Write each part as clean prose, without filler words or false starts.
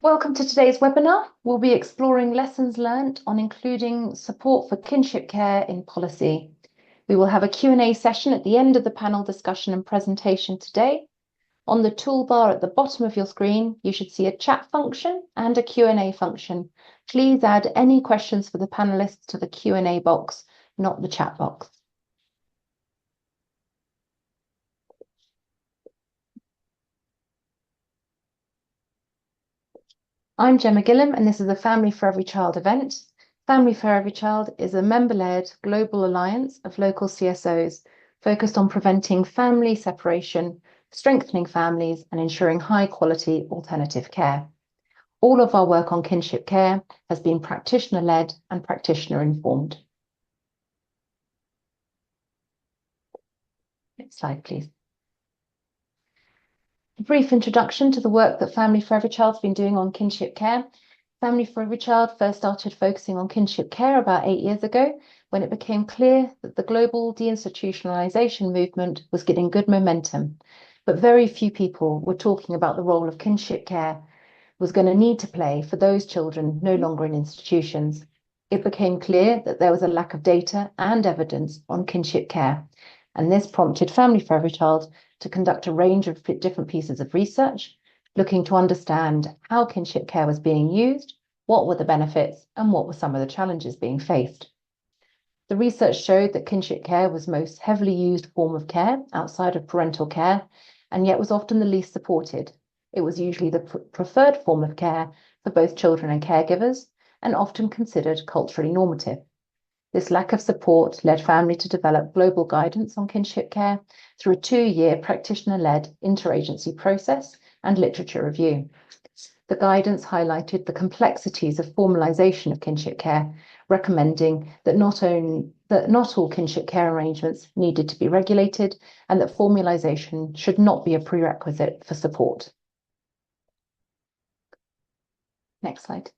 Welcome to today's webinar. We'll be exploring lessons learned on including support for kinship care in policy. We will have a Q&A session at the end of the panel discussion and presentation today. On the toolbar at the bottom of your screen, you should see a chat function and a Q&A function. Please add any questions for the panelists to the Q&A box, not the chat box. I'm Gemma Gillam, and this is the Family for Every Child event. Family for Every Child is a member-led global alliance of local CSOs focused on preventing family separation, strengthening families, and ensuring high-quality alternative care. All of our work on kinship care has been practitioner-led and practitioner-informed. Next slide, please. A brief introduction to the work that Family for Every Child has been doing on kinship care. Family for Every Child first started focusing on kinship care about 8 years ago, when it became clear that the global deinstitutionalization movement was getting good momentum. But very few people were talking about the role of kinship care was going to need to play for those children no longer in institutions. It became clear that there was a lack of data and evidence on kinship care, and this prompted Family for Every Child to conduct a range of different pieces of research, looking to understand how kinship care was being used, what were the benefits, and what were some of the challenges being faced. The research showed that kinship care was the most heavily used form of care outside of parental care, and yet was often the least supported. It was usually the preferred form of care for both children and caregivers, and often considered culturally normative. This lack of support led Family to develop global guidance on kinship care through a 2-year practitioner-led interagency process and literature review. The guidance highlighted the complexities of formalisation of kinship care, recommending that not all kinship care arrangements needed to be regulated and that formalisation should not be a prerequisite for support. Next slide.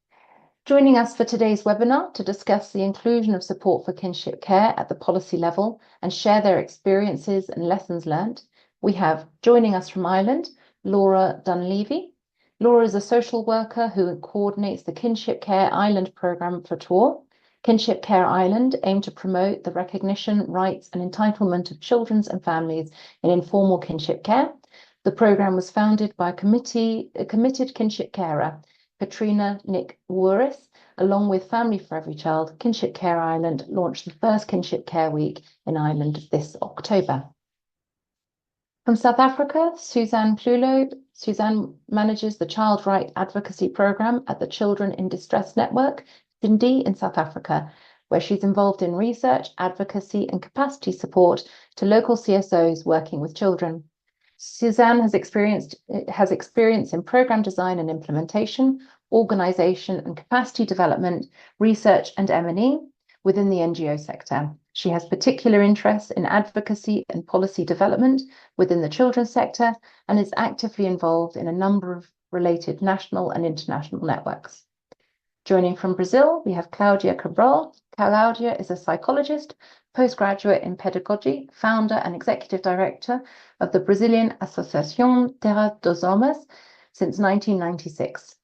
Joining us for today's webinar to discuss the inclusion of support for kinship care at the policy level and share their experiences and lessons learned, we have, joining us from Ireland, Laura Dunleavy. Laura is a social worker who coordinates the Kinship Care Ireland programme for TOR. Kinship Care Ireland aimed to promote the recognition, rights and entitlement of children and families in informal kinship care. The programme was founded by a committed kinship carer, Katrina Nick Wuris. Along with Family for Every Child, Kinship Care Ireland launched the first Kinship Care Week in Ireland this October. From South Africa, Suzanne Plulo. Suzanne manages the Child Right Advocacy Programme at the Children in Distress Network, CINDI, in South Africa, where she's involved in research, advocacy and capacity support to local CSOs working with children. Suzanne has experience in programme design and implementation, organisation and capacity development, research and M&E within the NGO sector. She has particular interest in advocacy and policy development within the children's sector and is actively involved in a number of related national and international networks. Joining from Brazil, we have Claudia Cabral. Claudia is a psychologist, postgraduate in pedagogy, founder and executive director of the Brazilian Associação Terra dos Homens since 1996.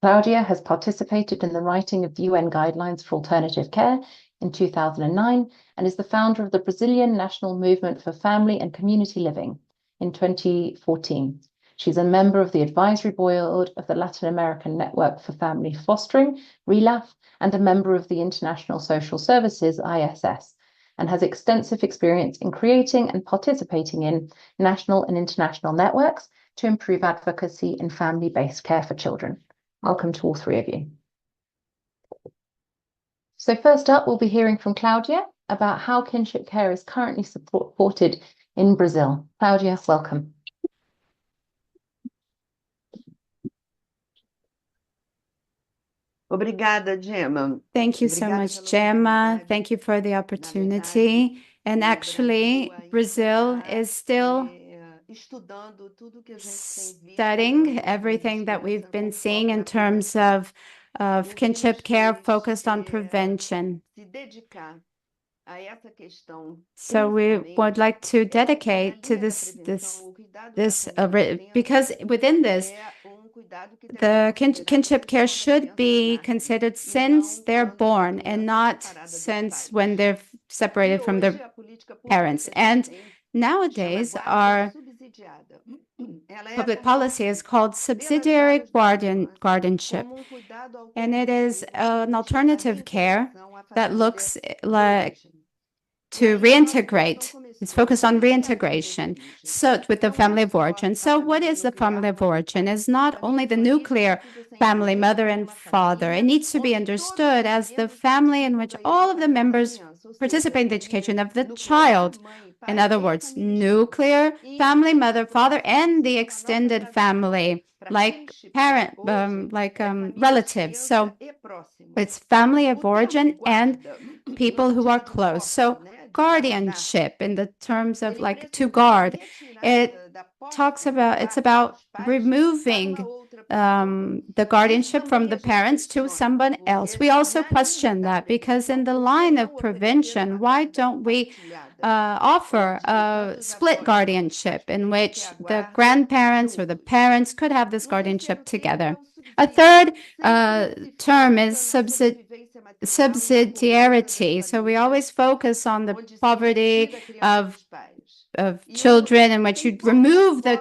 Claudia has participated in the writing of the UN Guidelines for Alternative Care in 2009 and is the founder of the Brazilian National Movement for Family and Community Living in 2014. She's a member of the advisory board of the Latin American Network for Family Fostering, RELAF, and a member of the International Social Services, ISS, and has extensive experience in creating and participating in national and international networks to improve advocacy in family-based care for children. Welcome to all three of you. So first up, we'll be hearing from Claudia about how kinship care is currently supported in Brazil. Claudia, welcome. Obrigada, Gemma. Thank you so much, Gemma. Thank you for the opportunity. And actually, Brazil is still studying everything that we've been seeing in terms of kinship care focused on prevention. So we would like to dedicate to this because within this, the kinship care should be considered since they're born and not since when they're separated from their parents. And nowadays, our public policy is called subsidiary guardianship, and it is an alternative care that looks like to reintegrate. It's focused on reintegration, so with the family of origin. So what is the family of origin? It's not only the nuclear family, mother and father. It needs to be understood as the family in which all of the members participate in the education of the child. In other words, nuclear family, mother, father, and the extended family, like relatives. So it's family of origin and people who are close. So guardianship in the terms of like to guard, it's about removing the guardianship from the parents to someone else. We also question that because in the line of prevention, why don't we offer a split guardianship in which the grandparents or the parents could have this guardianship together? A third term is subsidiarity. So we always focus on the poverty of children in which you remove the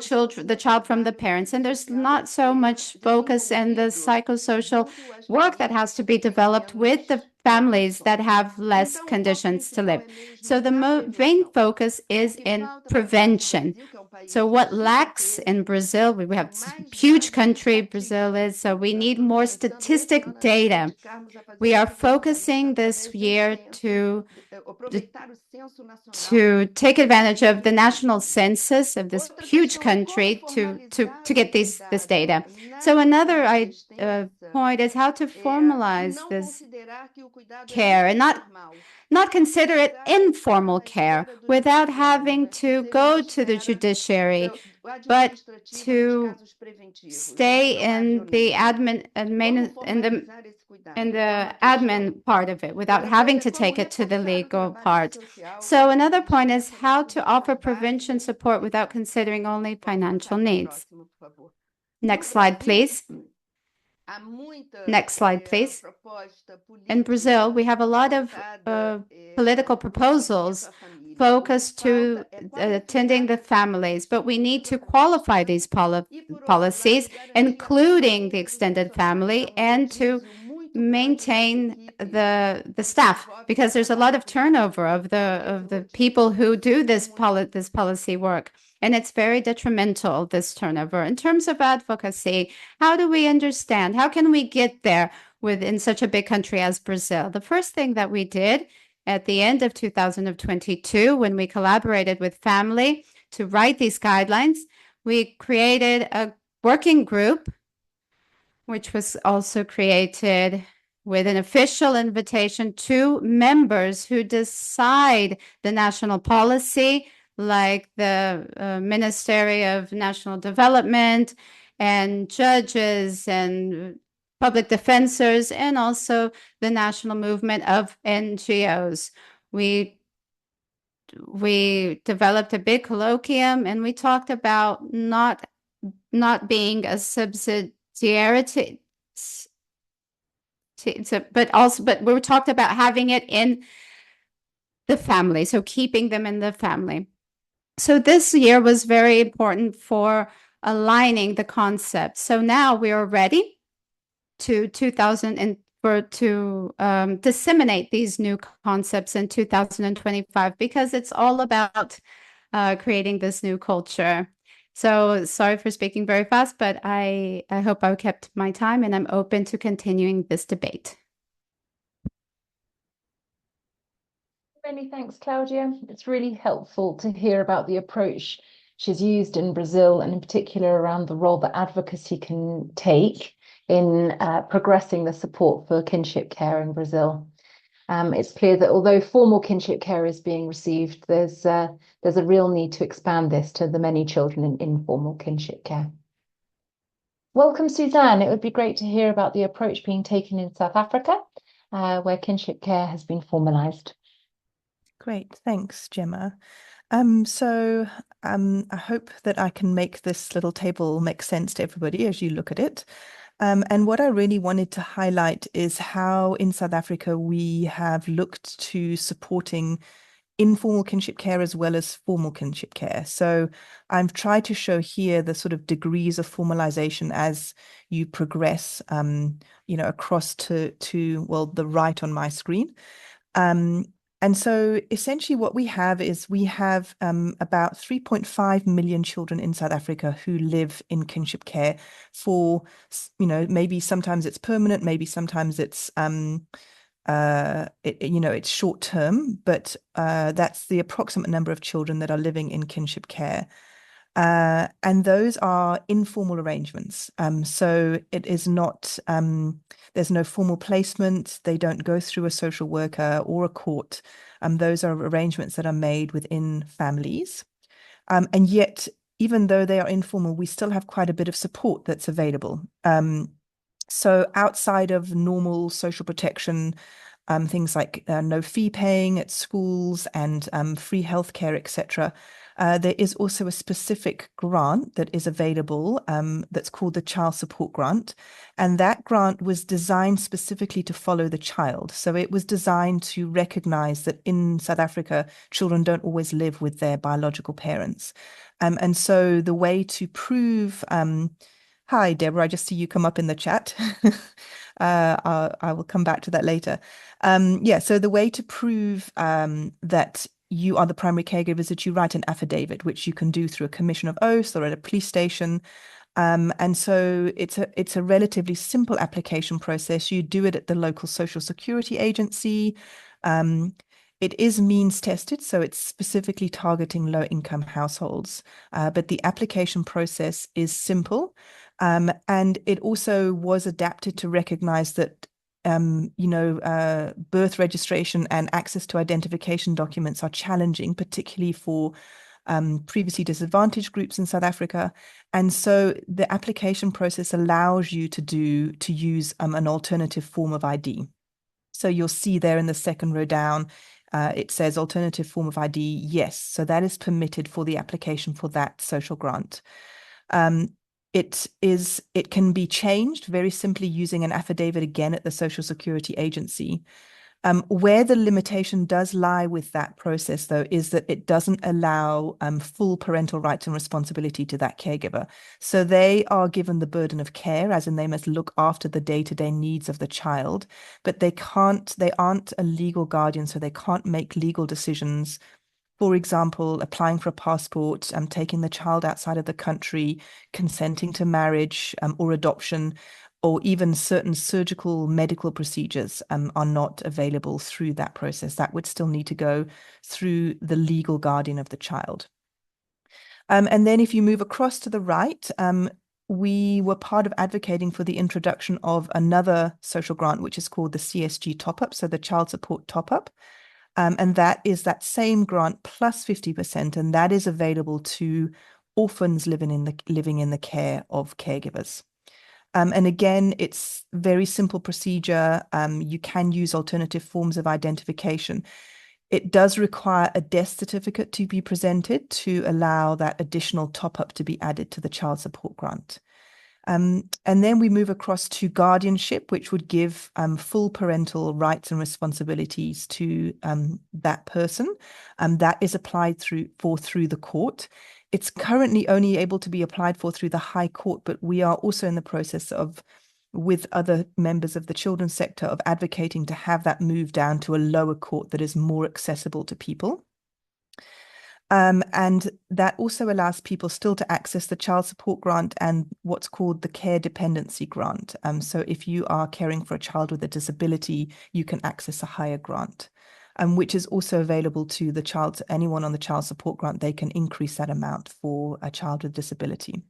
child from the parents, and there's not so much focus in the psychosocial work that has to be developed with the families that have less conditions to live. So the main focus is in prevention. So what lacks in Brazil, we have a huge country Brazil is, so we need more statistic data. We are focusing this year to take advantage of the national census of this huge country to get this data. So another point is how to formalize this care and not consider it informal care without having to go to the judiciary, but to stay in the admin part of it without having to take it to the legal part. So another point is how to offer prevention support without considering only financial needs. Next slide, please. Next slide, please. In Brazil, we have a lot of political proposals focused to attending the families, but we need to qualify these policies, including the extended family, and to maintain the staff, because there's a lot of turnover of the people who do this policy work. And it's very detrimental, this turnover. In terms of advocacy, how do we understand? How can we get there within such a big country as Brazil? The first thing that we did at the end of 2022, when we collaborated with family to write these guidelines, we created a working group, which was also created with an official invitation to members who decide the national policy, like the Ministry of National Development and judges and public defenders, and also the national movement of NGOs. We developed a big colloquium, and we talked about not being a subsidiarity, but we talked about having it in the family, so keeping them in the family. So this year was very important for aligning the concept. So now we are ready to disseminate these new concepts in 2025, because it's all about creating this new culture. So sorry for speaking very fast, but I hope I kept my time, and I'm open to continuing this debate. Many thanks, Claudia. It's really helpful to hear about the approach she's used in Brazil, and in particular around the role that advocacy can take in progressing the support for kinship care in Brazil. It's clear that although formal kinship care is being received, there's a real need to expand this to the many children in informal kinship care. Welcome, Suzanne. It would be great to hear about the approach being taken in South Africa, where kinship care has been formalized. Great, thanks, Gemma. I hope that I can make this little table make sense to everybody as you look at it. And what I really wanted to highlight is how in South Africa we have looked to supporting informal kinship care as well as formal kinship care. So I've tried to show here the sort of degrees of formalization as you progress, across to well, the right on my screen. And so essentially what we have is we have about 3.5 million children in South Africa who live in kinship care for, maybe sometimes it's permanent, maybe sometimes it's it's short term, but that's the approximate number of children that are living in kinship care. And those are informal arrangements. So it is not, there's no formal placement. They don't go through a social worker or a court. Those are arrangements that are made within families. And yet, even though they are informal, we still have quite a bit of support that's available. So outside of normal social protection, things like no fee paying at schools and free healthcare, etc. There is also a specific grant that is available that's called the Child Support Grant. And that grant was designed specifically to follow the child. So it was designed to recognize that in South Africa, children don't always live with their biological parents. And so the way to prove, hi, Deborah, I just see you come up in the chat. I will come back to that later. So the way to prove that you are the primary caregiver is that you write an affidavit, which you can do through a commission of oaths or at a police station. And so it's a relatively simple application process. You do it at the local social security agency. It is means tested, so it's specifically targeting low income households. But the application process is simple. And it also was adapted to recognize that birth registration and access to identification documents are challenging, particularly for previously disadvantaged groups in South Africa. And so the application process allows you to use an alternative form of ID. So you'll see there in the second row down, it says alternative form of ID, yes. So that is permitted for the application for that social grant. It can be changed very simply using an affidavit again at the Social Security Agency. Where the limitation does lie with that process, though, is that it doesn't allow full parental rights and responsibility to that caregiver. So they are given the burden of care, as in they must look after the day-to-day needs of the child, but they aren't a legal guardian, so they can't make legal decisions. For example, applying for a passport, taking the child outside of the country, consenting to marriage or adoption, or even certain surgical medical procedures are not available through that process. That would still need to go through the legal guardian of the child. And then if you move across to the right, we were part of advocating for the introduction of another social grant, which is called the CSG top-up, so the Child Support Top-up. And that is that same grant plus 50%, and that is available to orphans living in the care of caregivers. And again, it's very simple procedure. You can use alternative forms of identification. It does require a death certificate to be presented to allow that additional top-up to be added to the child support grant. And then we move across to guardianship, which would give full parental rights and responsibilities to that person. That is applied through the court. It's currently only able to be applied for through the High Court, but we are also in the process of, with other members of the children's sector, of advocating to have that move down to a lower court that is more accessible to people. And that also allows people still to access the child support grant and what's called the care dependency grant. So if you are caring for a child with a disability, you can access a higher grant, which is also available to anyone on the child support grant. They can increase that amount for a child with disability.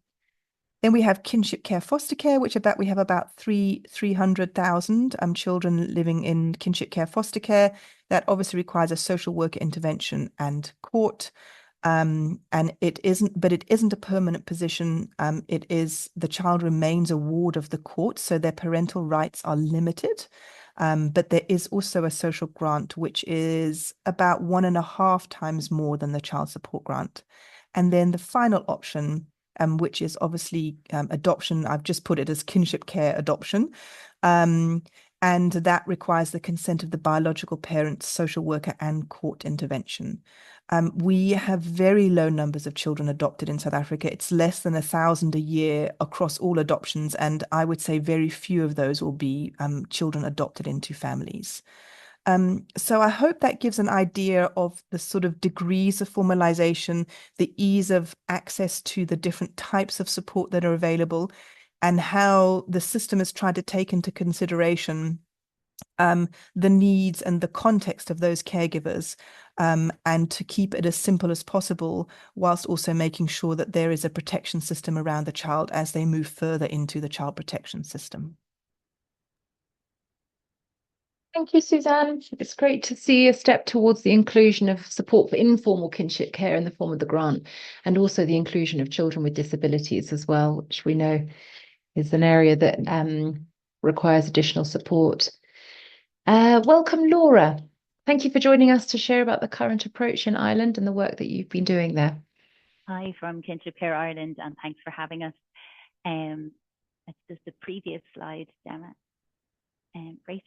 Then we have kinship care foster care, which we have about 300,000 children living in kinship care foster care. That obviously requires a social worker intervention and court. And it isn't a permanent position. The child remains a ward of the court, so their parental rights are limited. But there is also a social grant, which is about 1.5 times more than the child support grant. And then the final option, which is obviously adoption. I've just put it as kinship care adoption. And that requires the consent of the biological parent, social worker, and court intervention. We have very low numbers of children adopted in South Africa. It's less than 1,000 a year across all adoptions. And I would say very few of those will be children adopted into families. So I hope that gives an idea of the sort of degrees of formalization, the ease of access to the different types of support that are available, and how the system has tried to take into consideration the needs and the context of those caregivers, and to keep it as simple as possible, whilst also making sure that there is a protection system around the child as they move further into the child protection system. Thank you, Suzanne. It's great to see a step towards the inclusion of support for informal kinship care in the form of the grant, and also the inclusion of children with disabilities as well, which we know is an area that requires additional support. Welcome, Laura. Thank you for joining us to share about the current approach in Ireland and the work that you've been doing there. Hi from Kinship Care Ireland, and thanks for having us. It's just the previous slide, Gemma. Great.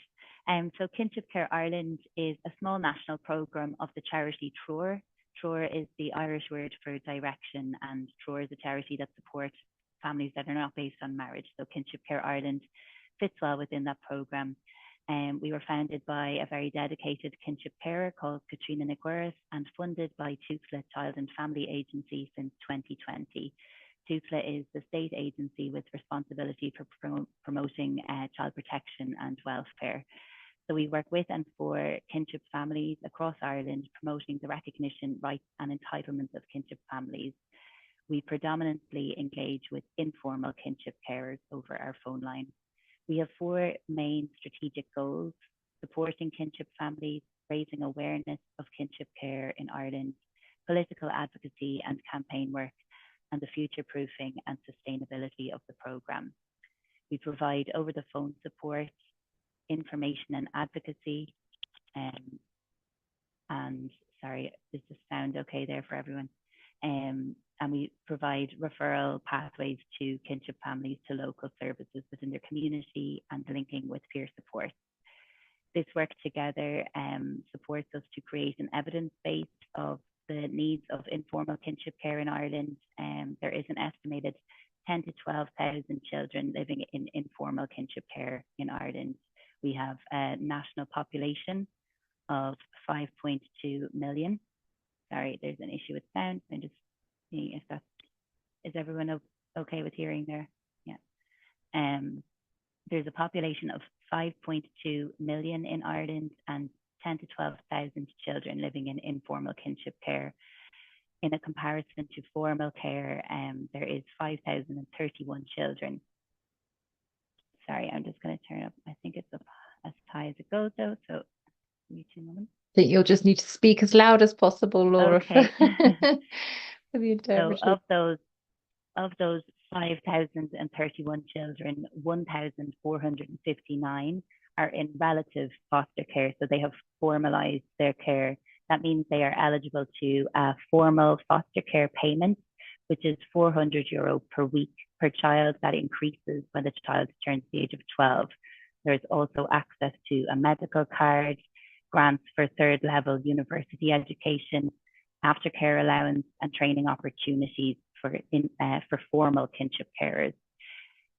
So Kinship Care Ireland is a small national programme of the charity Tror. Tror is the Irish word for direction, and Tror is a charity that supports families that are not based on marriage. So Kinship Care Ireland fits well within that programme. We were founded by a very dedicated kinship carer called Katrina Nigueras and funded by TUSLA Child and Family Agency since 2020. TUSLA is the state agency with responsibility for promoting child protection and welfare. So we work with and for kinship families across Ireland, promoting the recognition, rights and entitlements of kinship families. We predominantly engage with informal kinship carers over our phone line. We have 4 main strategic goals: supporting kinship families, raising awareness of kinship care in Ireland, political advocacy and campaign work, and the future-proofing and sustainability of the programme. We provide over-the-phone support, information and advocacy, and sorry, does this sound okay there for everyone? And we provide referral pathways to kinship families to local services within their community and linking with peer support. This work together supports us to create an evidence base of the needs of informal kinship care in Ireland. There is an estimated 10 to 12,000 children living in informal kinship care in Ireland. We have a national population of 5.2 million. Sorry, there's an issue with sound. I'm just seeing if that's, is everyone okay with hearing there? Yeah. There's a population of 5.2 million in Ireland and 10 to 12,000 children living in informal kinship care. In a comparison to formal care, there is 5,031 children. Sorry, I'm just going to turn up. I think it's up as high as it goes though, so give me 2 moments. I think you'll just need to speak as loud as possible, Laura. Okay. For the interpretation. So of those 5,031 children, 1,459 are in relative foster care. So they have formalized their care. That means they are eligible to a formal foster care payment, which is €400 per week per child. That increases when the child turns the age of 12. There's also access to a medical card, grants for 3rd level university education, aftercare allowance, and training opportunities for formal kinship carers.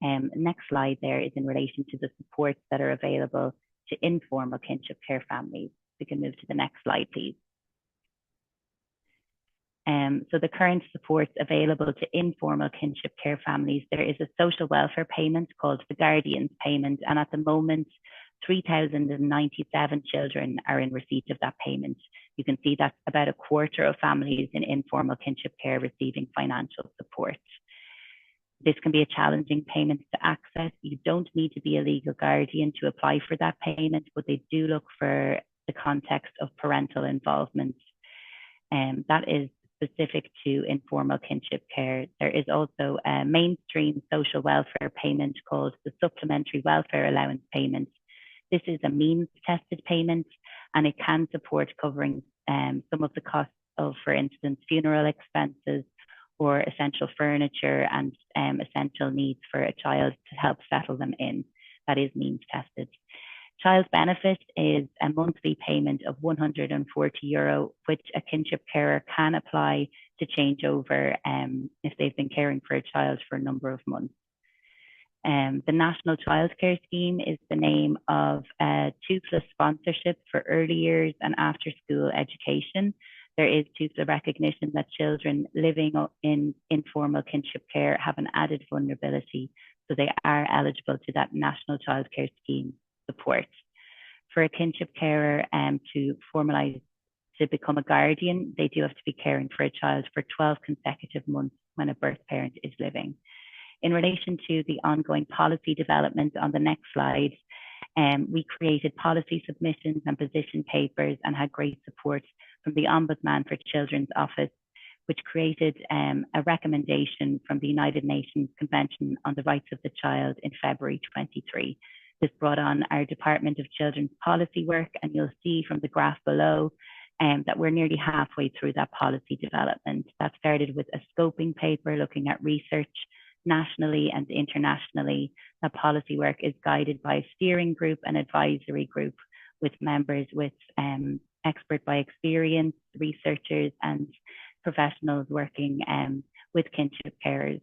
Next slide there is in relation to the supports that are available to informal kinship care families. We can move to the next slide, please. So the current supports available to informal kinship care families, there is a social welfare payment called the Guardian's Payment, and at the moment 3,097 children are in receipt of that payment. You can see that's about a quarter of families in informal kinship care receiving financial support. This can be a challenging payment to access. You don't need to be a legal guardian to apply for that payment, but they do look for the context of parental involvement. That is specific to informal kinship care. There is also a mainstream social welfare payment called the Supplementary Welfare Allowance Payment. This is a means tested payment, and it can support covering some of the costs of, for instance, funeral expenses or essential furniture and essential needs for a child to help settle them in. That is means tested. Child benefit is a monthly payment of €140, which a kinship carer can apply to change over if they've been caring for a child for a number of months. The National Childcare Scheme is the name of a toothless sponsorship for early years and after school education. There is toothless recognition that children living in informal kinship care have an added vulnerability, so they are eligible to that National Childcare Scheme support. For a kinship carer to formalise to become a guardian, they do have to be caring for a child for 12 consecutive months when a birth parent is living. In relation to the ongoing policy development on the next slide, we created policy submissions and position papers and had great support from the Ombudsman for Children's Office, which created a recommendation from the United Nations Convention on the Rights of the Child in February 23. This brought on our Department of Children's policy work, and you'll see from the graph below that we're nearly halfway through that policy development. That started with a scoping paper looking at research nationally and internationally. That policy work is guided by a steering group and advisory group with members with expert by experience, researchers and professionals working with kinship carers.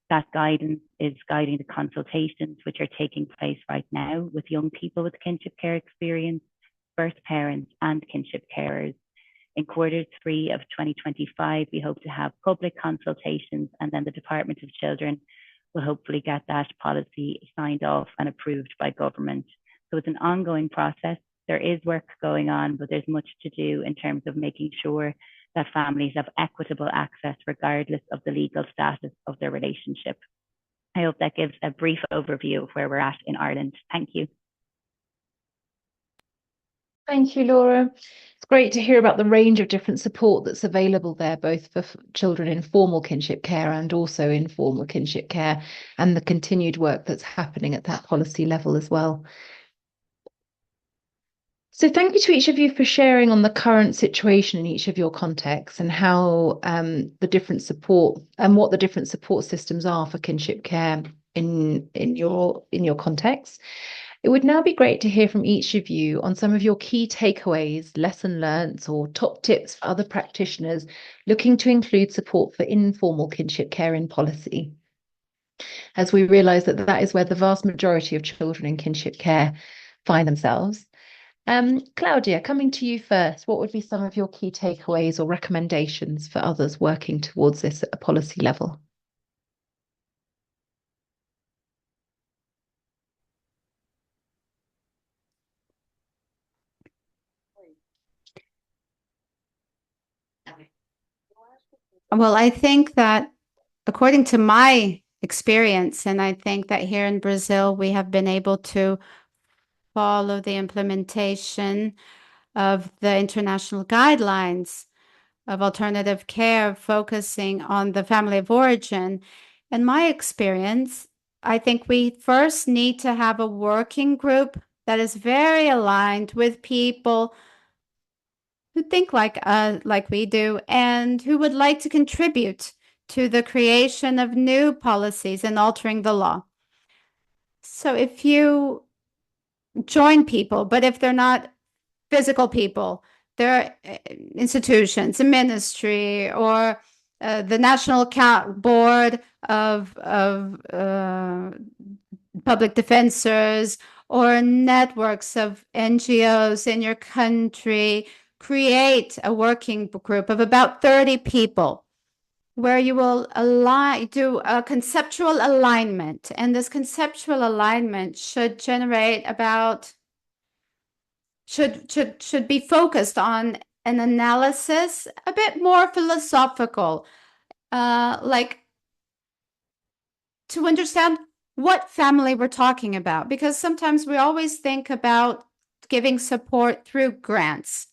That guidance is guiding the consultations which are taking place right now with young people with kinship care experience, birth parents and kinship carers. In Q3 of 2025, we hope to have public consultations, and then the Department of Children will hopefully get that policy signed off and approved by government. So it's an ongoing process. There is work going on, but there's much to do in terms of making sure that families have equitable access regardless of the legal status of their relationship. I hope that gives a brief overview of where we're at in Ireland. Thank you. Thank you, Laura. It's great to hear about the range of different support that's available there, both for children in formal kinship care and also informal kinship care, and the continued work that's happening at that policy level as well. So thank you to each of you for sharing on the current situation in each of your contexts and how the different support and what the different support systems are for kinship care in your context. It would now be great to hear from each of you on some of your key takeaways, lesson learnt, or top tips for other practitioners looking to include support for informal kinship care in policy, as we realise that that is where the vast majority of children in kinship care find themselves. Claudia, coming to you first, what would be some of your key takeaways or recommendations for others working towards this at a policy level? Well, I think that according to my experience, and I think that here in Brazil, we have been able to follow the implementation of the international guidelines of alternative care, focusing on the family of origin. In my experience, I think we first need to have a working group that is very aligned with people who think like we do and who would like to contribute to the creation of new policies and altering the law. So if you join people, but if they're not physical people, they're institutions, a ministry, or the National Board of Public Defenders, or networks of NGOs in your country, create a working group of about 30 people where you will do a conceptual alignment. And this conceptual alignment should generate about, should be focused on an analysis a bit more philosophical, like to understand what family we're talking about, because sometimes we always think about giving support through grants.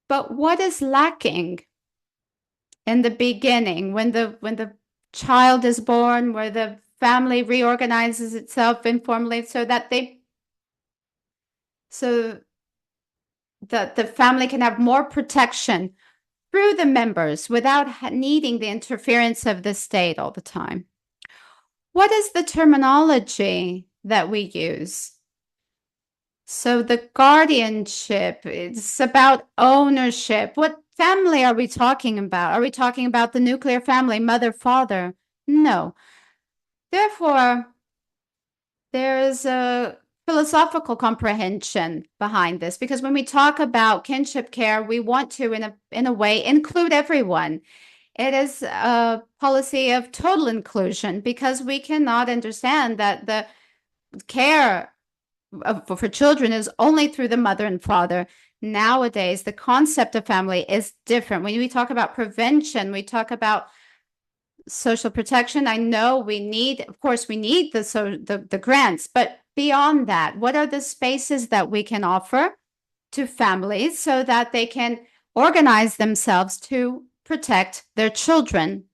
But what is lacking in the beginning, when the child is born, where the family reorganizes itself informally so that they so that the family can have more protection through the members without needing the interference of the state all the time. What is the terminology that we use? So the guardianship, it's about ownership. What family are we talking about? Are we talking about the nuclear family, mother, father? No. Therefore, there is a philosophical comprehension behind this, because when we talk about kinship care, we want to, in a way, include everyone. It is a policy of total inclusion, because we cannot understand that the care for children is only through the mother and father. Nowadays, the concept of family is different. When we talk about prevention, we talk about social protection. I know we need, of course, we need the grants, but beyond that, what are the spaces that we can offer to families so that they can organize themselves to protect their children?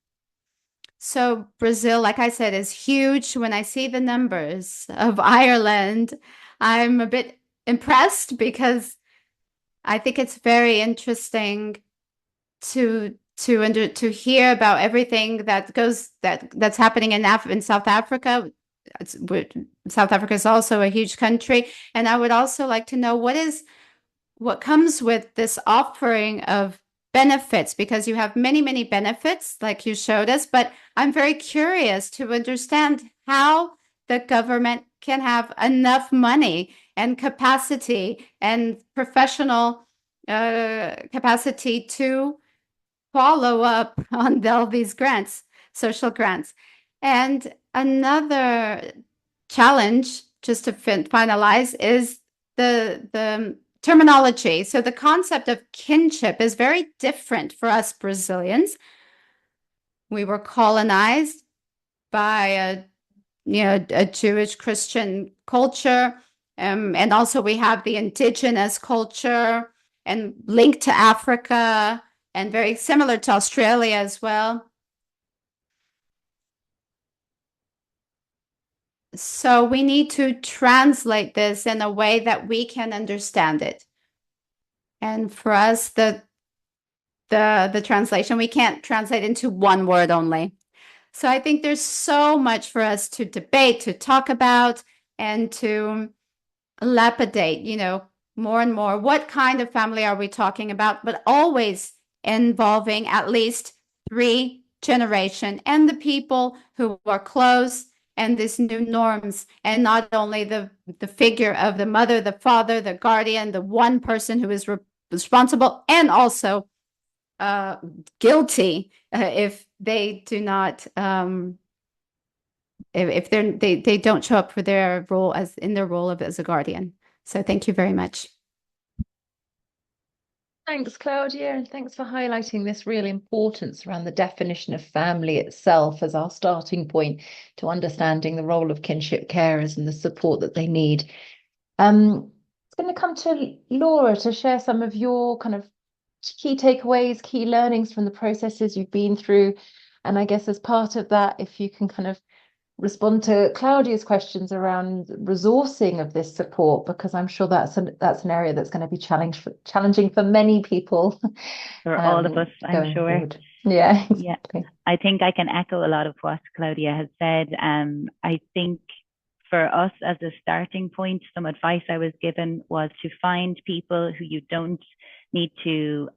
So Brazil, like I said, is huge. When I see the numbers of Ireland, I'm a bit impressed, because I think it's very interesting to hear about everything that's happening in South Africa. South Africa is also a huge country, and I would also like to know what comes with this offering of benefits, because you have many benefits like you showed us, but I'm very curious to understand how the government can have enough money and capacity and professional capacity to follow up on all these grants, social grants. And another challenge, just to finalize, is the terminology. So the concept of kinship is very different for us Brazilians. We were colonized by a Jewish Christian culture, and also we have the indigenous culture and linked to Africa, and very similar to Australia as well. So we need to translate this in a way that we can understand it. And for us, the translation, we can't translate into one word only. So I think there's so much for us to debate, to talk about, and to lapidate, more and more. What kind of family are we talking about? But always involving at least 3 generations and the people who are close, and these new norms, and not only the figure of the mother, the father, the guardian, the one person who is responsible and also guilty if they do not if they don't show up for their role as a guardian. So thank you very much. Thanks, Claudia, and thanks for highlighting this real importance around the definition of family itself as our starting point to understanding the role of kinship carers and the support that they need. It's going to come to Laura to share some of your kind of key takeaways, key learnings from the processes you've been through. And I guess as part of that, if you can kind of respond to Claudia's questions around resourcing of this support, because I'm sure that's an area that's going to be challenging for many people. For all of us, I'm sure. Forward. Yeah, exactly. Yeah. I think I can echo a lot of what Claudia has said. I think for us as a starting point, some advice I was given was to find people who you don't need to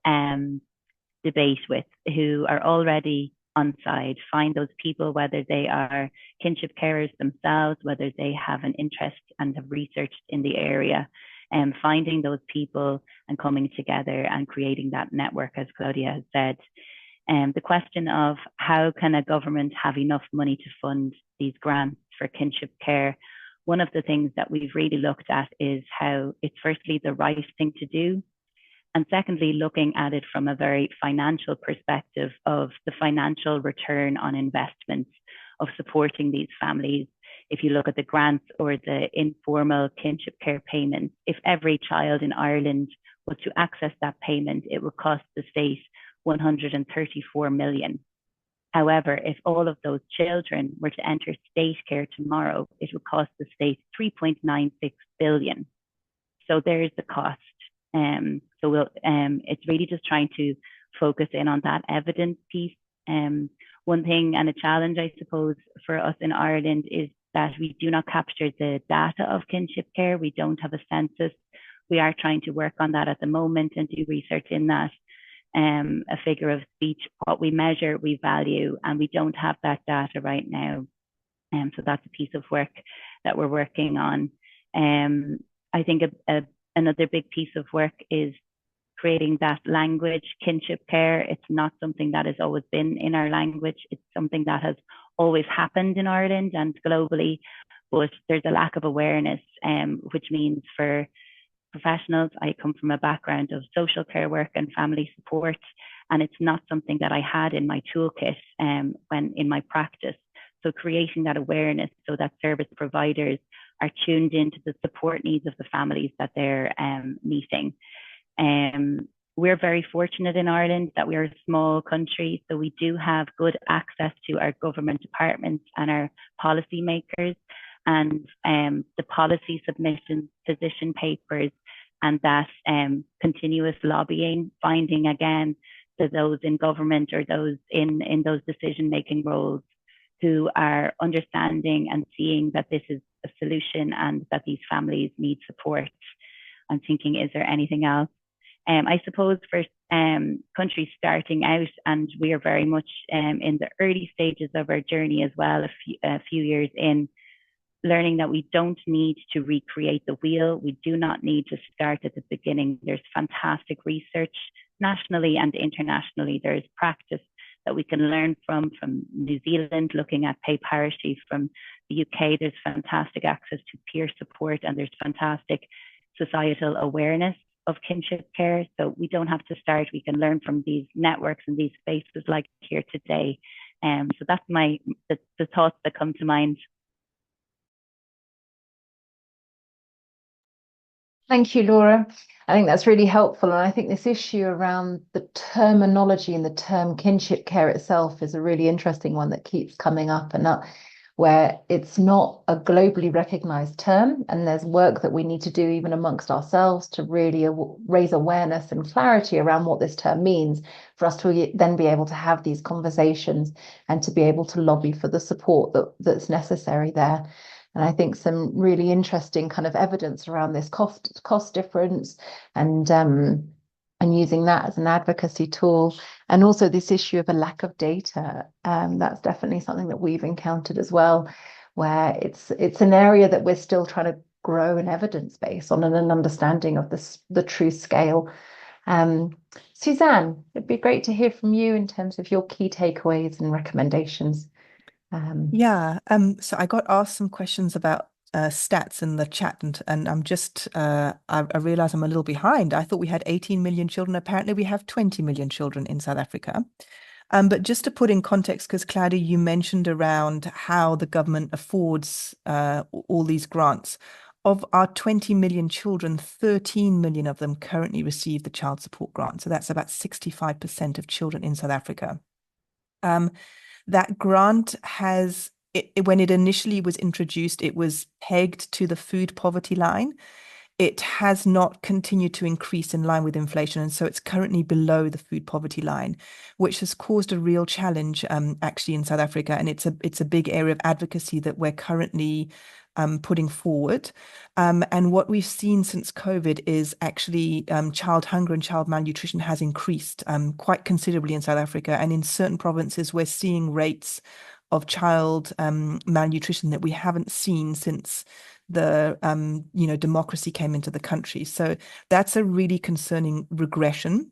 debate with, who are already on side. Find those people, whether they are kinship carers themselves, whether they have an interest and have researched in the area, and finding those people and coming together and creating that network, as Claudia has said. The question of how can a government have enough money to fund these grants for kinship care? One of the things that we've really looked at is how it's firstly the right thing to do, and secondly, looking at it from a very financial perspective of the financial return on investment of supporting these families. If you look at the grants or the informal kinship care payments, if every child in Ireland was to access that payment, it would cost the state 134 million. However, if all of those children were to enter state care tomorrow, it would cost the state 3.96 billion. So there's the cost. It's really just trying to focus in on that evidence piece. One thing and a challenge, I suppose, for us in Ireland is that we do not capture the data of kinship care. We don't have a census. We are trying to work on that at the moment and do research in that. A figure of speech, what we measure, we value, and we don't have that data right now. So that's a piece of work that we're working on. I think another big piece of work is creating that language, kinship care. It's not something that has always been in our language. It's something that has always happened in Ireland and globally, but there's a lack of awareness, which means for professionals, I come from a background of social care work and family support, and it's not something that I had in my toolkit when in my practice. So creating that awareness so that service providers are tuned into the support needs of the families that they're meeting. We're very fortunate in Ireland that we're a small country, so we do have good access to our government departments and our policy makers, and the policy submissions, position papers, and that continuous lobbying, finding again that those in government or those in those decision-making roles who are understanding and seeing that this is a solution and that these families need support. I'm thinking, is there anything else? I suppose for countries starting out, and we are very much in the early stages of our journey as well, a few years in, learning that we don't need to recreate the wheel. We do not need to start at the beginning. There's fantastic research nationally and internationally. There's practice that we can learn from New Zealand, looking at pay parity, from the UK. There's fantastic access to peer support, and there's fantastic societal awareness of kinship care. So we don't have to start. We can learn from these networks and these spaces like here today. So that's the thoughts that come to mind. Thank you, Laura. I think that's really helpful. And I think this issue around the terminology and the term kinship care itself is a really interesting one that keeps coming up and up, where it's not a globally recognized term. And there's work that we need to do even amongst ourselves to really raise awareness and clarity around what this term means, for us to then be able to have these conversations and to be able to lobby for the support that's necessary there. And I think some really interesting kind of evidence around this cost difference and using that as an advocacy tool, and also this issue of a lack of data. That's definitely something that we've encountered as well, where it's an area that we're still trying to grow an evidence base on and an understanding of the true scale. Suzanne, it'd be great to hear from you in terms of your key takeaways and recommendations. So I got asked some questions about stats in the chat, and I'm just I realize I'm a little behind. I thought we had 18 million children. Apparently we have 20 million children in South Africa. But just to put in context, because Claudia, you mentioned around how the government affords all these grants. Of our 20 million children, 13 million of them currently receive the child support grant. So that's about 65% of children in South Africa. That grant has, when it initially was introduced, it was pegged to the food poverty line. It has not continued to increase in line with inflation, and so it's currently below the food poverty line, which has caused a real challenge actually in South Africa. And it's a big area of advocacy that we're currently putting forward. And what we've seen since COVID is actually child hunger and child malnutrition has increased quite considerably in South Africa. And in certain provinces, we're seeing rates of child malnutrition that we haven't seen since the democracy came into the country. So that's a really concerning regression.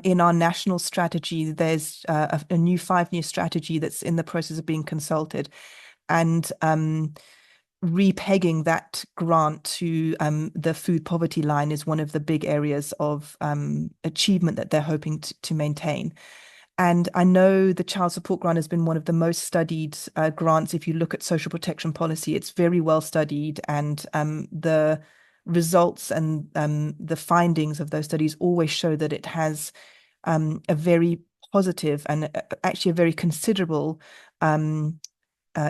In our national strategy, there's a new 5-year strategy that's in the process of being consulted, and repegging that grant to the food poverty line is one of the big areas of achievement that they're hoping to maintain. And I know the child support grant has been one of the most studied grants. If you look at social protection policy, it's very well studied, and the results and the findings of those studies always show that it has a very positive and actually a very considerable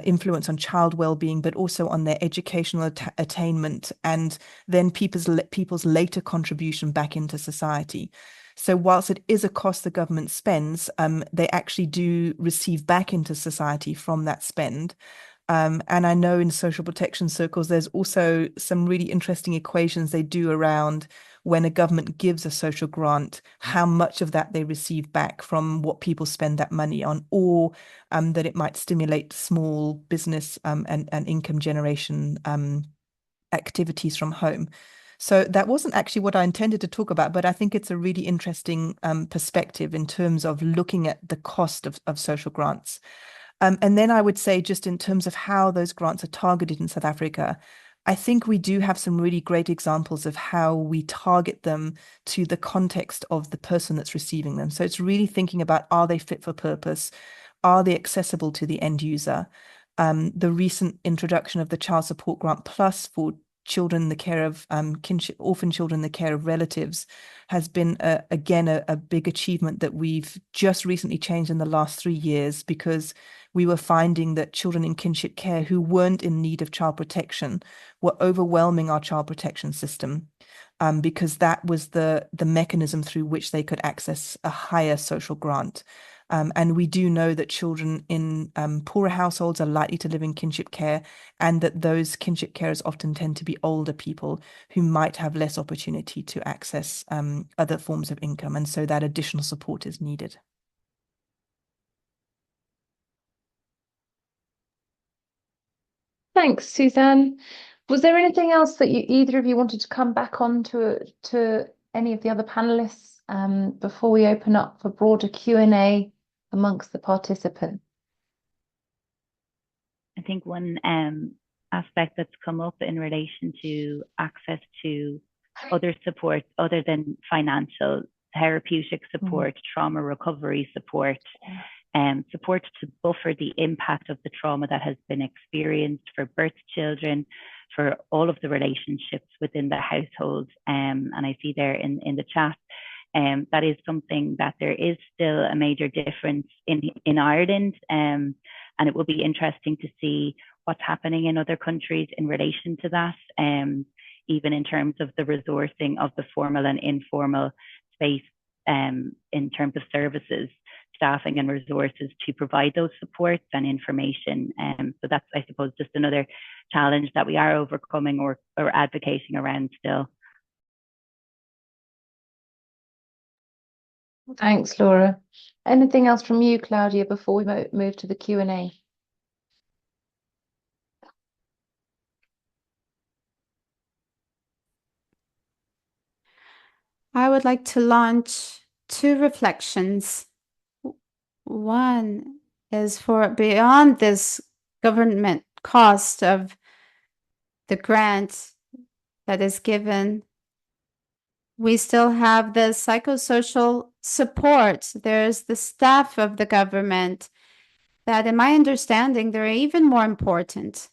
influence on child well-being, but also on their educational attainment, and then people's later contribution back into society. So whilst it is a cost the government spends, they actually do receive back into society from that spend. And I know in social protection circles, there's also some really interesting equations they do around when a government gives a social grant, how much of that they receive back from what people spend that money on, or that it might stimulate small business and income generation activities from home. So that wasn't actually what I intended to talk about, but I think it's a really interesting perspective in terms of looking at the cost of social grants. And then I would say, just in terms of how those grants are targeted in South Africa, I think we do have some really great examples of how we target them to the context of the person that's receiving them. So it's really thinking about, are they fit for purpose? Are they accessible to the end user? The recent introduction of the Child Support Grant Plus for children in the care of orphan children in the care of relatives has been, again, a big achievement that we've just recently changed in the last 3 years, because we were finding that children in kinship care who weren't in need of child protection were overwhelming our child protection system, because that was the mechanism through which they could access a higher social grant. And we do know that children in poorer households are likely to live in kinship care, and that those kinship carers often tend to be older people who might have less opportunity to access other forms of income. And so that additional support is needed. Thanks, Suzanne. Was there anything else that either of you wanted to come back on to any of the other panelists before we open up for broader Q&A amongst the participants? I think one aspect that's come up in relation to access to other support other than financial, therapeutic support, trauma recovery support, support to buffer the impact of the trauma that has been experienced for birth children, for all of the relationships within the household. And I see there in the chat, that is something that there is still a major difference in Ireland. And it will be interesting to see what's happening in other countries in relation to that, even in terms of the resourcing of the formal and informal space, in terms of services, staffing and resources to provide those supports and information. So that's, I suppose, just another challenge that we are overcoming or advocating around still. Thanks, Laura. Anything else from you, Claudia, before we move to the Q&A? I would like to launch 2 reflections. One is for beyond this government cost of the grant that is given, we still have the psychosocial support. There's the staff of the government that, in my understanding, they're even more important.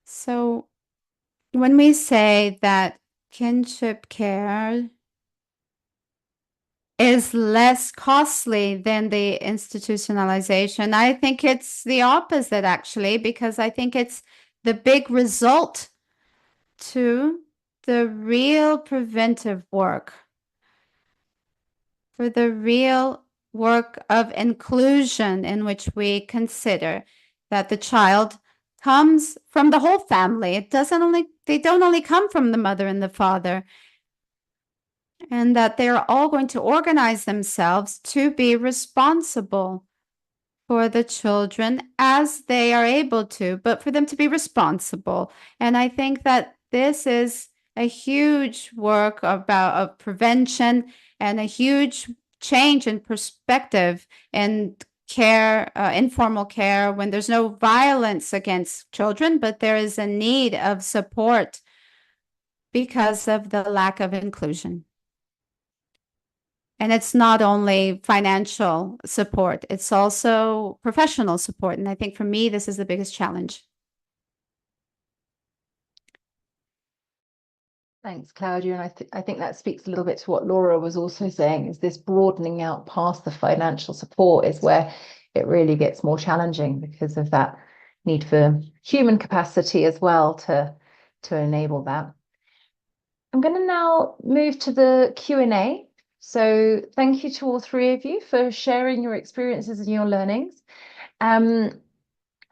So when we say that kinship care is less costly than the institutionalization, I think it's the opposite, actually, because I think it's the big result to the real preventive work, for the real work of inclusion, in which we consider that the child comes from the whole family. They don't only come from the mother and the father, and that they're all going to organize themselves to be responsible for the children as they are able to, but for them to be responsible. And I think that this is a huge work of prevention and a huge change in perspective and care, informal care, when there's no violence against children, but there is a need of support because of the lack of inclusion. And it's not only financial support, it's also professional support. And I think for me, this is the biggest challenge. Thanks, Claudia. And I think that speaks a little bit to what Laura was also saying, is this broadening out past the financial support is where it really gets more challenging because of that need for human capacity as well to enable that. I'm going to now move to the Q&A. So thank you to all three of you for sharing your experiences and your learnings.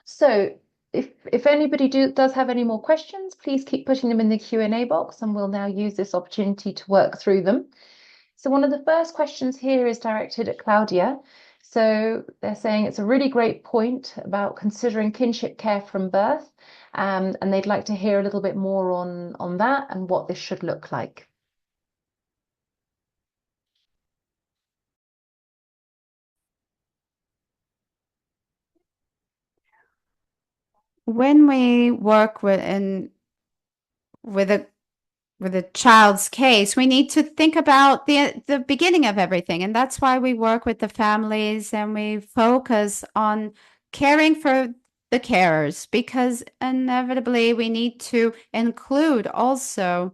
So if anybody does have any more questions, please keep putting them in the Q&A box, and we'll now use this opportunity to work through them. So one of the first questions here is directed at Claudia. So they're saying it's a really great point about considering kinship care from birth, and they'd like to hear a little bit more on that and what this should look like. When we work with a child's case, we need to think about the beginning of everything. And that's why we work with the families and we focus on caring for the carers, because inevitably we need to include also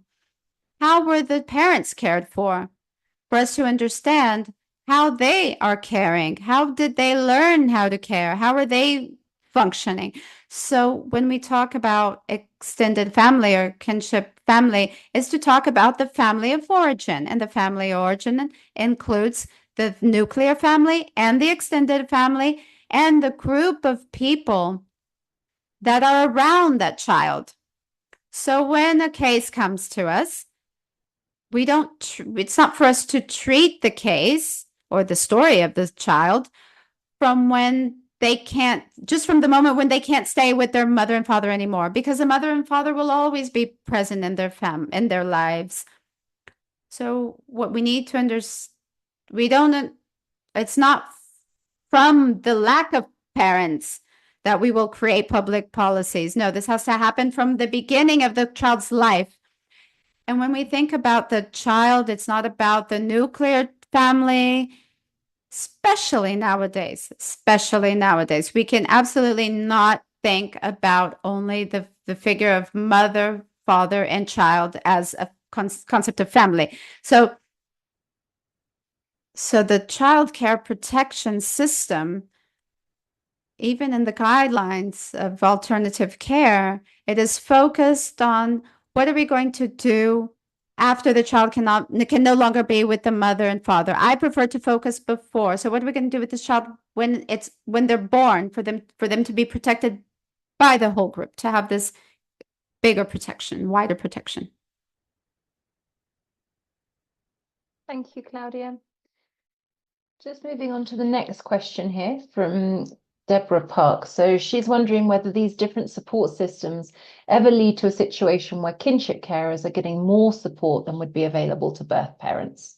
how were the parents cared for us to understand how they are caring. How did they learn how to care? How are they functioning? So when we talk about extended family or kinship family, is to talk about the family of origin, and the family of origin includes the nuclear family and the extended family and the group of people that are around that child. So when a case comes to us, it's not for us to treat the case or the story of the child from when they can't, just from the moment when they can't stay with their mother and father anymore, because the mother and father will always be present in their lives. So what we need to understand, it's not from the lack of parents that we will create public policies. No, this has to happen from the beginning of the child's life. And when we think about the child, it's not about the nuclear family, especially nowadays. We can absolutely not think about only the figure of mother, father, and child as a concept of family. So the child care protection system, even in the guidelines of alternative care, it is focused on what are we going to do after the child can no longer be with the mother and father. I prefer to focus before. So what are we going to do with this child when they're born, for them to be protected by the whole group, to have this bigger protection, wider protection. Thank you, Claudia. Just moving on to the next question here from Deborah Park. So she's wondering whether these different support systems ever lead to a situation where kinship carers are getting more support than would be available to birth parents.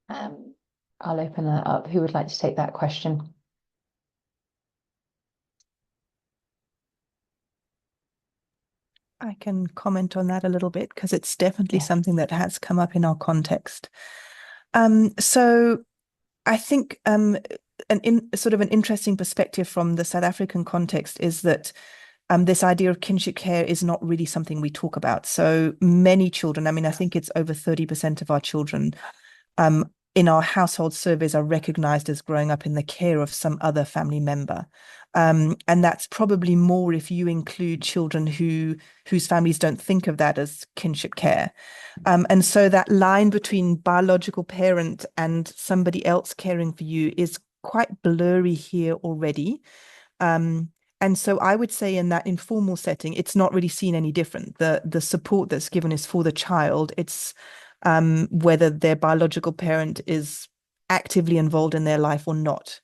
I'll open that up. Who would like to take that question? I can comment on that a little bit, because it's definitely something that has come up in our context. So I think sort of an interesting perspective from the South African context is that this idea of kinship care is not really something we talk about. So many children, I mean, I think it's over 30% of our children in our household surveys are recognized as growing up in the care of some other family member. And that's probably more if you include children whose families don't think of that as kinship care. And so that line between biological parent and somebody else caring for you is quite blurry here already. And so I would say in that informal setting, it's not really seen any different. The support that's given is for the child. It's whether their biological parent is actively involved in their life or not.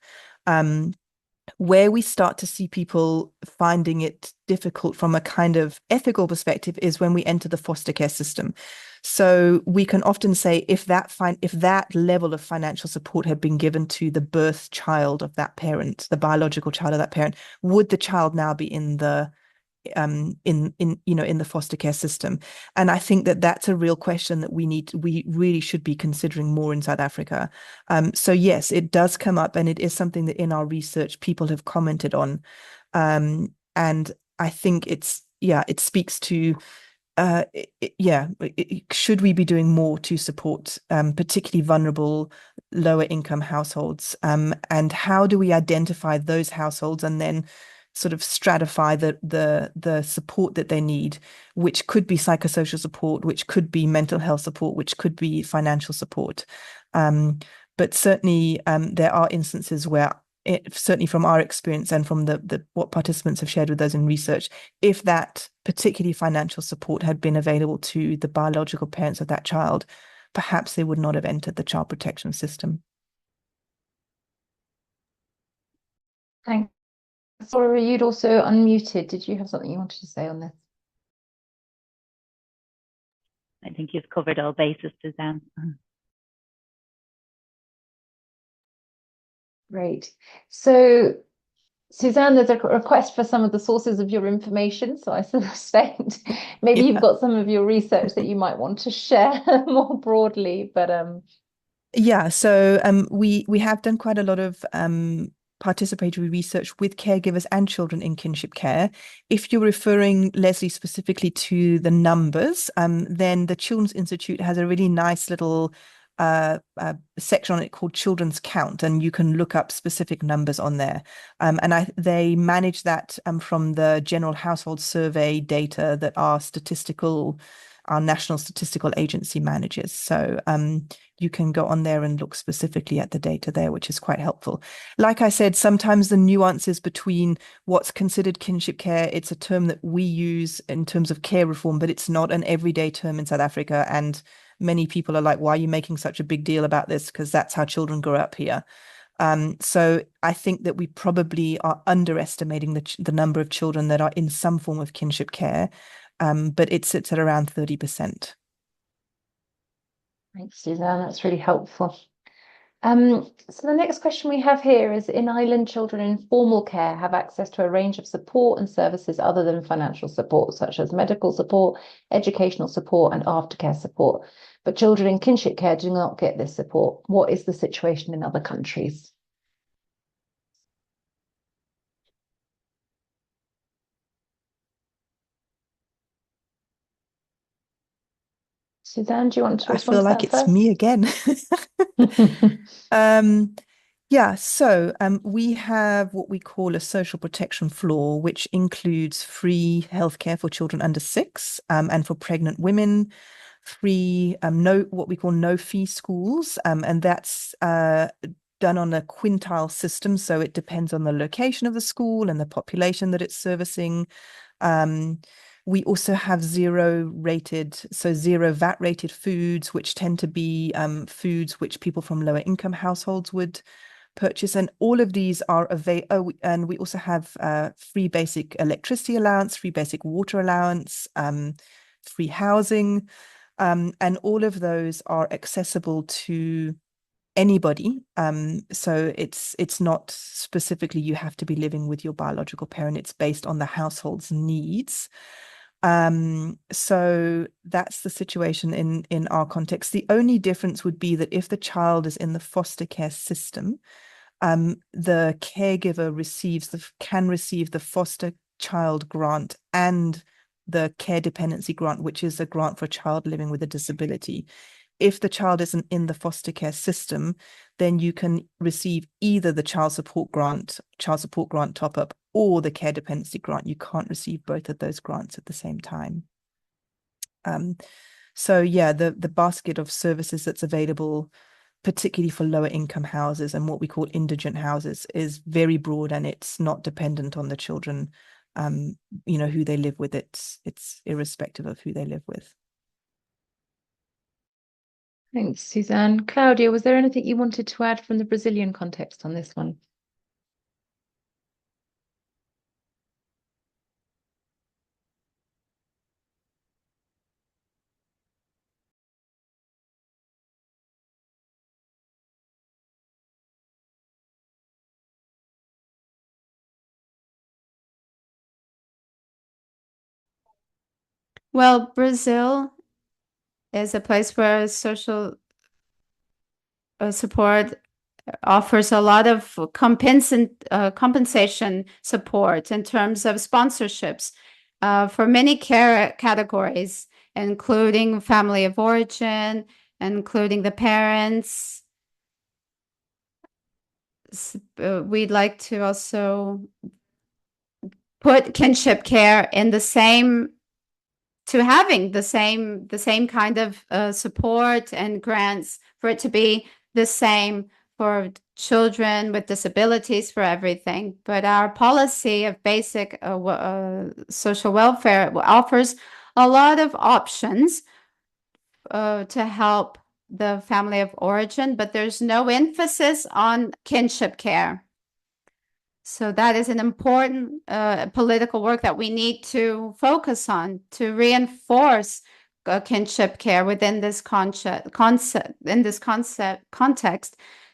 Where we start to see people finding it difficult from a kind of ethical perspective is when we enter the foster care system. So we can often say if that level of financial support had been given to the birth child of that parent, the biological child of that parent, would the child now be in the in the foster care system? And I think that that's a real question that we really should be considering more in South Africa. So yes, it does come up, and it is something that in our research people have commented on. And I think it speaks to should we be doing more to support particularly vulnerable lower income households, and how do we identify those households and then sort of stratify the support that they need, which could be psychosocial support, which could be mental health support, which could be financial support. But certainly there are instances where, certainly from our experience and from what participants have shared with us in research, if that particularly financial support had been available to the biological parents of that child, perhaps they would not have entered the child protection system. Thanks. Sorry, you'd also unmuted. Did you have something you wanted to say on this? I think you've covered all bases, Suzanne. Great. So, Suzanne, there's a request for some of the sources of your information. So I suspect maybe you've got some of your research that you might want to share more broadly. But yeah, so we have done quite a lot of participatory research with caregivers and children in kinship care. If you're referring, Leslie, specifically to the numbers, then the Children's Institute has a really nice little section on it called Children's Count, and you can look up specific numbers on there. And they manage that from the General Household Survey data that our National Statistical Agency manages. So you can go on there and look specifically at the data there, which is quite helpful. Like I said, sometimes the nuances between what's considered kinship care, it's a term that we use in terms of care reform, but it's not an everyday term in South Africa. And many people are like, why are you making such a big deal about this? Because that's how children grow up here. So I think that we probably are underestimating the number of children that are in some form of kinship care, but it sits at around 30%. thanks, Suzanne. That's really helpful. So the next question we have here is, in Ireland, children in formal care have access to a range of support and services other than financial support, such as medical support, educational support, and aftercare support. But children in kinship care do not get this support. What is the situation in other countries? Suzanne, do you want to respond? I feel like it's me again. Yeah, so we have what we call a social protection floor, which includes free healthcare for children under 6 and for pregnant women, free what we call no-fee schools, and that's done on a quintile system, so it depends on the location of the school and the population that it's servicing. We also have zero VAT rated foods, which tend to be foods which people from lower income households would purchase. And all of these are available. And we also have free basic electricity allowance, free basic water allowance, free housing. And all of those are accessible to anybody. So it's not specifically you have to be living with your biological parent. It's based on the household's needs. So that's the situation in our context. The only difference would be that if the child is in the foster care system, the caregiver can receive the foster child grant and the care dependency grant, which is a grant for a child living with a disability. If the child isn't in the foster care system, then you can receive either the child support grant top up, or the care dependency grant. You can't receive both of those grants at the same time. So yeah, the basket of services that's available, particularly for lower income houses and what we call indigent houses, is very broad, and it's not dependent on the children, who they live with. It's irrespective of who they live with. Thanks, Suzanne. Claudia, was there anything you wanted to add from the Brazilian context on this one? Well, Brazil is a place where social support offers a lot of compensation support in terms of sponsorships for many care categories, including family of origin, including the parents. We'd like to also put kinship care in the same, to having the same kind of support and grants, for it to be the same for children with disabilities, for everything. But our policy of basic social welfare offers a lot of options to help the family of origin, but there's no emphasis on kinship care. So that is an important political work that we need to focus on to reinforce kinship care within this context,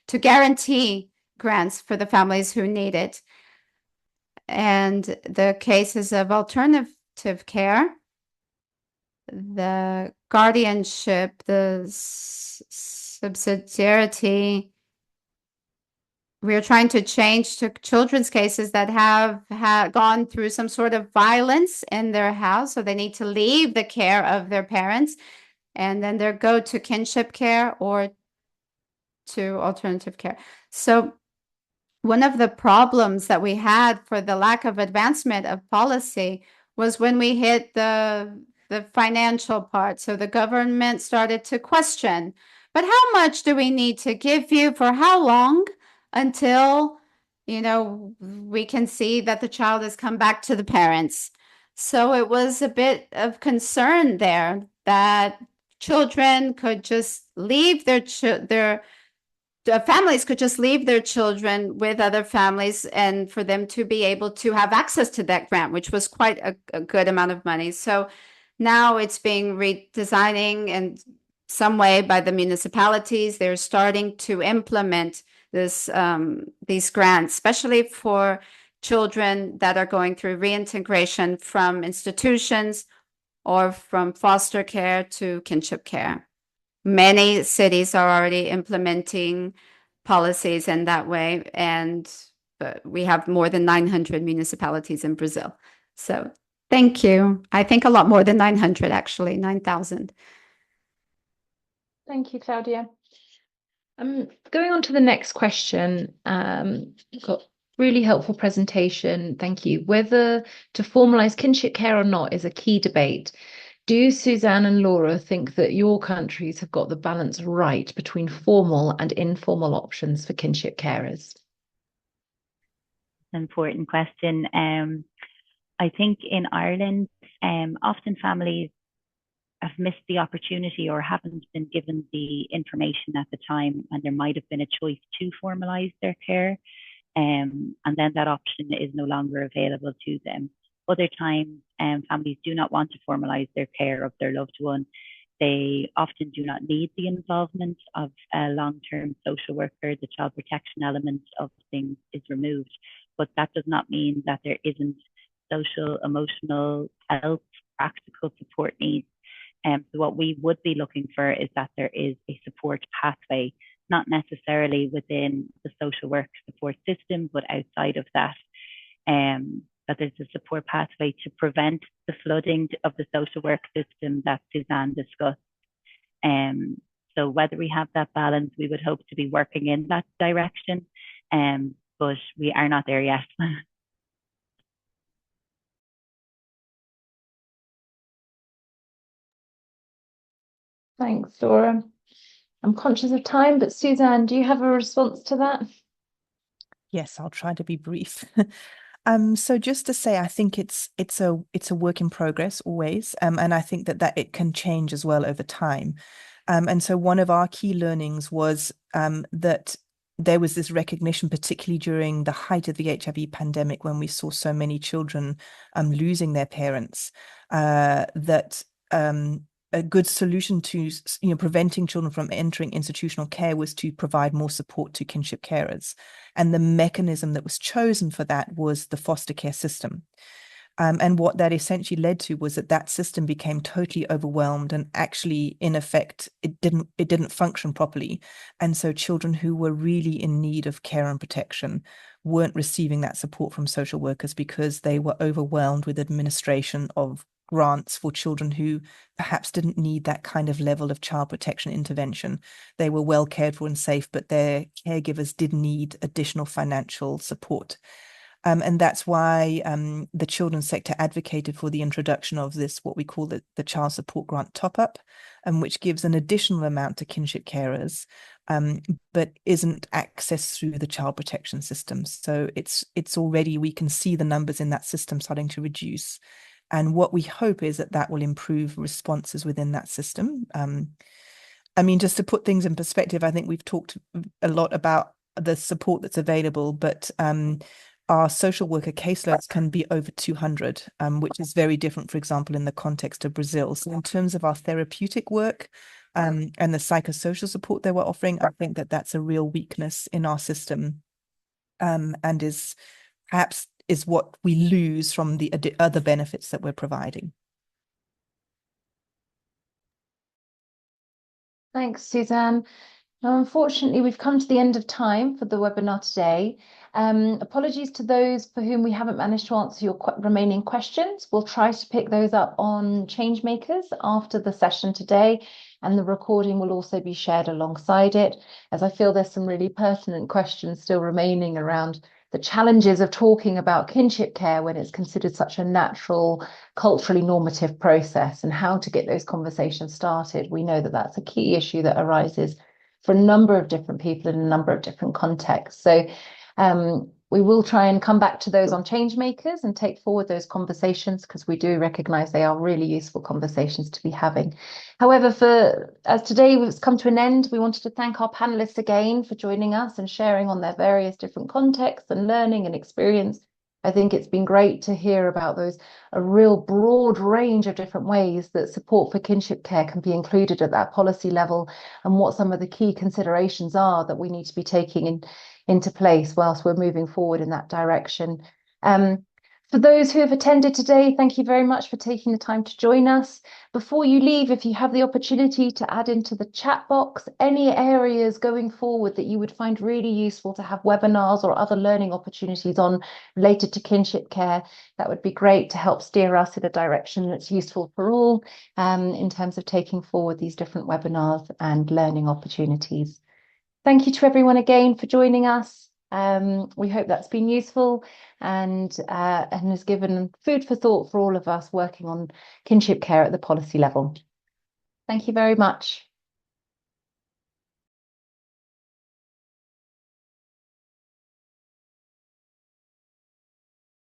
to guarantee grants for the families who need it. And the cases of alternative care, the guardianship, the subsidiarity, we are trying to change to children's cases that have gone through some sort of violence in their house, so they need to leave the care of their parents, and then they go to kinship care or to alternative care. So one of the problems that we had for the lack of advancement of policy was when we hit the financial part. So the government started to question, but how much do we need to give you for how long, until, you know, we can see that the child has come back to the parents. So it was a bit of concern there that children could just leave families could just leave their children with other families, and for them to be able to have access to that grant, which was quite a good amount of money. So now it's being redesigning in some way by the municipalities. They're starting to implement these grants, especially for children that are going through reintegration from institutions or from foster care to kinship care. Many cities are already implementing policies in that way, and we have more than 900 municipalities in Brazil. So thank you. I think a lot more than 900, actually, 9,000. Thank you, Claudia. Going on to the next question, got really helpful presentation. Thank you. Whether to formalize kinship care or not is a key debate. Do Suzanne and Laura think that your countries have got the balance right between formal and informal options for kinship carers? Important question. I think in Ireland, often families have missed the opportunity or haven't been given the information at the time, and there might have been a choice to formalise their care, and then that option is no longer available to them. Other times, families do not want to formalise their care of their loved one. They often do not need the involvement of a long-term social worker. The child protection element of things is removed, but that does not mean that there isn't social, emotional, health, practical support needs. So what we would be looking for is that there is a support pathway, not necessarily within the social work support system, but outside of that, that there's a support pathway to prevent the flooding of the social work system that Suzanne discussed. So whether we have that balance, we would hope to be working in that direction, but we are not there yet. Thanks, Laura. I'm conscious of time, but Suzanne, do you have a response to that? Yes, I'll try to be brief. So just to say, I think it's a work in progress always, and I think that it can change as well over time. And so one of our key learnings was that there was this recognition, particularly during the height of the HIV pandemic, when we saw so many children losing their parents, that a good solution to preventing children from entering institutional care was to provide more support to kinship carers. And the mechanism that was chosen for that was the foster care system. And what that essentially led to was that system became totally overwhelmed, and actually, in effect, it didn't function properly. And so children who were really in need of care and protection weren't receiving that support from social workers because they were overwhelmed with administration of grants for children who perhaps didn't need that kind of level of child protection intervention. They were well cared for and safe, but their caregivers did need additional financial support. And that's why the children's sector advocated for the introduction of this, what we call the Child Support Grant Top-Up, which gives an additional amount to kinship carers, but isn't accessed through the child protection system. So it's already, we can see the numbers in that system starting to reduce. And what we hope is that will improve responses within that system. I mean, just to put things in perspective, I think we've talked a lot about the support that's available, but our social worker caseloads can be over 200, which is very different, for example, in the context of Brazil. So in terms of our therapeutic work and the psychosocial support that we're offering, I think that that's a real weakness in our system, and is perhaps what we lose from the other benefits that we're providing. Thanks, Suzanne. Now, unfortunately, we've come to the end of time for the webinar today. Apologies to those for whom we haven't managed to answer your remaining questions. We'll try to pick those up on Changemakers after the session today, and the recording will also be shared alongside it, as I feel there's some really pertinent questions still remaining around the challenges of talking about kinship care when it's considered such a natural, culturally normative process, and how to get those conversations started. We know that that's a key issue that arises for a number of different people in a number of different contexts. So we will try and come back to those on Changemakers and take forward those conversations, because we do recognise they are really useful conversations to be having. However, as today has come to an end, we wanted to thank our panellists again for joining us and sharing on their various different contexts and learning and experience. I think it's been great to hear about a real broad range of different ways that support for kinship care can be included at that policy level, and what some of the key considerations are that we need to be taking into place whilst we're moving forward in that direction. For those who have attended today, thank you very much for taking the time to join us. Before you leave, if you have the opportunity to add into the chat box any areas going forward that you would find really useful to have webinars or other learning opportunities on related to kinship care, that would be great to help steer us in a direction that's useful for all, in terms of taking forward these different webinars and learning opportunities. Thank you to everyone again for joining us. We hope that's been useful and has given food for thought for all of us working on kinship care at the policy level. Thank you very much.